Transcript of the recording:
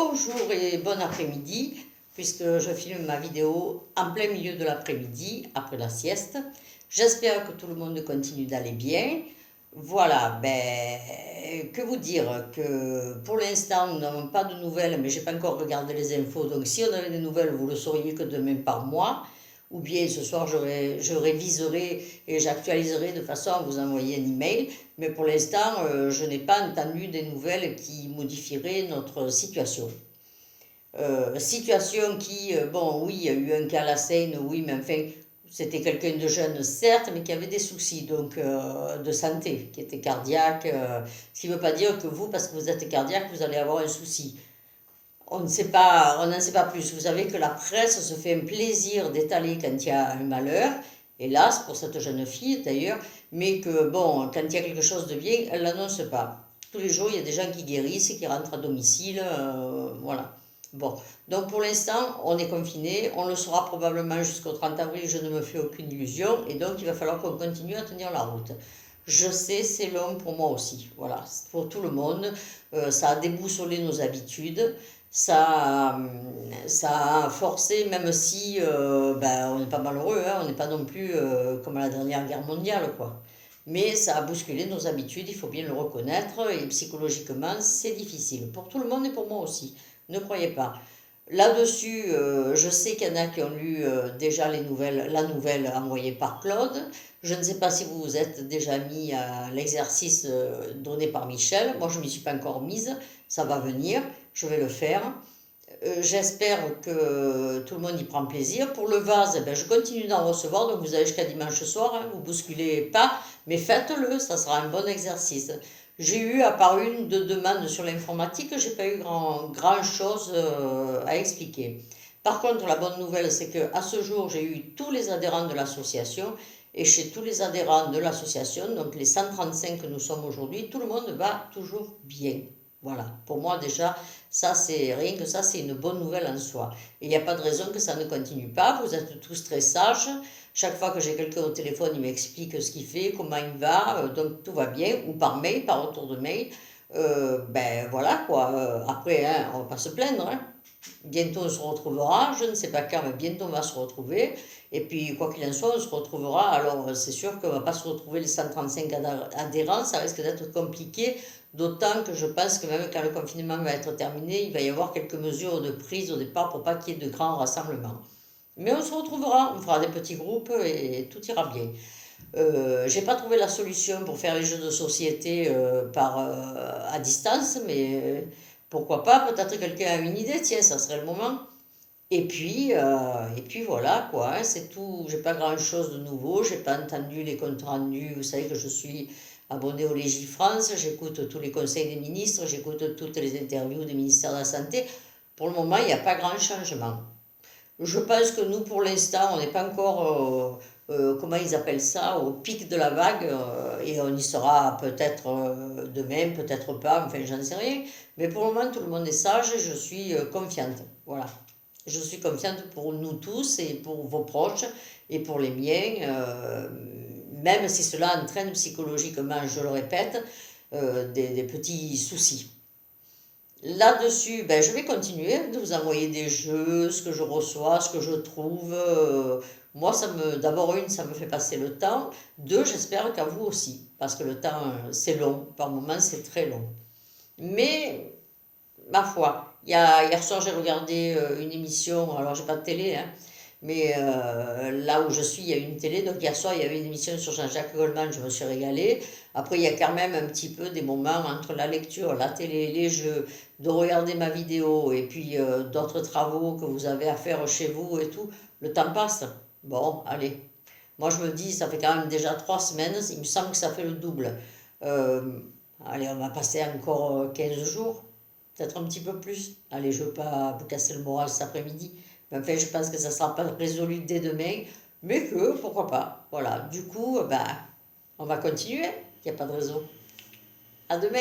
Bonjour et bon après-midi, puisque je filme ma vidéo en plein milieu de l'après-midi, après la sieste. J'espère que tout le monde continue d'aller bien. Voilà, que vous dire, que pour l'instant nous n'avons pas de nouvelles, mais j'ai pas encore regardé les infos, donc si on avait des nouvelles, vous le sauriez que demain par mois, ou bien ce soir je réviserai et j'actualiserai de façon à vous envoyer un email, mais pour l'instant je n'ai pas entendu des nouvelles qui modifieraient notre situation. Situation qui, bon oui, il y a eu un cas à la Seine, oui, mais enfin, c'était quelqu'un de jeune, certes, mais qui avait des soucis donc, de santé, qui était cardiaque. Ce qui ne veut pas dire que vous, parce que vous êtes cardiaque, vous allez avoir un souci. On ne sait pas, on n'en sait pas plus. Vous savez que la presse se fait un plaisir d'étaler quand il y a un malheur, hélas, pour cette jeune fille d'ailleurs, mais que bon, quand il y a quelque chose de bien, elle l'annonce pas. Tous les jours, il y a des gens qui guérissent, qui rentrent à domicile, voilà. Bon, donc pour l'instant, on est confiné, on le sera probablement jusqu'au 30 avril, je ne me fais aucune illusion, et donc il va falloir qu'on continue à tenir la route. Je sais, c'est long pour moi aussi, voilà, pour tout le monde, ça a déboussolé nos habitudes, ça a forcé, même si on n'est pas malheureux, hein, on n'est pas non plus comme à la dernière guerre mondiale, quoi. Mais ça a bousculé nos habitudes, il faut bien le reconnaître, et psychologiquement, c'est difficile, pour tout le monde et pour moi aussi. Ne croyez pas. Là-dessus, je sais qu'il y en a qui ont lu déjà la nouvelle envoyée par Claude. Je ne sais pas si vous vous êtes déjà mis à l'exercice donné par Michel. Moi, je ne m'y suis pas encore mise. Ça va venir. Je vais le faire. J'espère que tout le monde y prend plaisir. Pour le vase, je continue d'en recevoir. Donc, vous avez jusqu'à dimanche soir. Hein, vous bousculez pas. Mais faites-le. Ça sera un bon exercice. J'ai eu, à part une de demande sur l'informatique, j'ai pas eu grand chose à expliquer. Par contre, la bonne nouvelle, c'est que à ce jour, j'ai eu tous les adhérents de l'association. Et chez tous les adhérents de l'association, donc les 135 que nous sommes aujourd'hui, tout le monde va toujours bien. Voilà, pour moi déjà, ça c'est rien que ça, c'est une bonne nouvelle en soi. Et il n'y a pas de raison que ça ne continue pas. Vous êtes tous très sages. Chaque fois que j'ai quelqu'un au téléphone, il m'explique ce qu'il fait, comment il va, donc tout va bien, ou par mail, par retour de mail. Voilà quoi. Après, hein, on ne va pas se plaindre. Hein. Bientôt on se retrouvera, je ne sais pas quand, mais bientôt on va se retrouver. Et puis, quoi qu'il en soit, on se retrouvera. Alors, c'est sûr qu'on ne va pas se retrouver les 135 adhérents, ça risque d'être compliqué. D'autant que je pense que même quand le confinement va être terminé, il va y avoir quelques mesures de prise au départ pour pas qu'il y ait de grands rassemblements. Mais on se retrouvera, on fera des petits groupes et tout ira bien. J'ai pas trouvé la solution pour faire les jeux de société à distance, mais pourquoi pas, peut-être quelqu'un a une idée, tiens, ça serait le moment. Et puis voilà quoi, hein, c'est tout. J'ai pas grand-chose de nouveau. J'ai pas entendu les comptes rendus. Vous savez que je suis abonné au Légifrance. J'écoute tous les conseils des ministres. J'écoute toutes les interviews des ministères de la Santé. Pour le moment, il n'y a pas grand changement. Je pense que nous, pour l'instant, on n'est pas encore, comment ils appellent ça, au pic de la vague, et on y sera peut-être demain, peut-être pas, enfin, j'en sais rien. Mais pour le moment, tout le monde est sage et je suis confiante. Voilà. Je suis confiante pour nous tous et pour vos proches et pour les miens, même si cela entraîne psychologiquement, je le répète, des petits soucis. Là-dessus, je vais continuer de vous envoyer des jeux, ce que je reçois, ce que je trouve. Moi, d'abord ça me fait passer le temps. Deux, j'espère qu'à vous aussi, parce que le temps, c'est long. Par moments, c'est très long. Mais, ma foi, hier soir, j'ai regardé une émission, alors j'ai pas de télé, hein, mais là où je suis, il y a une télé. Donc hier soir, il y avait une émission sur Jean-Jacques Goldman, je me suis régalée. Après, il y a quand même un petit peu des moments entre la lecture, la télé, les jeux, de regarder ma vidéo et puis d'autres travaux que vous avez à faire chez vous et tout. Le temps passe. Bon, allez. Moi, je me dis, ça fait quand même déjà 3 semaines, il me semble que ça fait le double. Euh, Allez, on va passer encore 15 jours, peut-être un petit peu plus. Allez, je ne veux pas vous casser le moral cet après-midi. Mais enfin, je pense que ça ne sera pas résolu dès demain, mais que, pourquoi pas. Voilà, du coup, on va continuer, il n'y a pas de raison. À demain.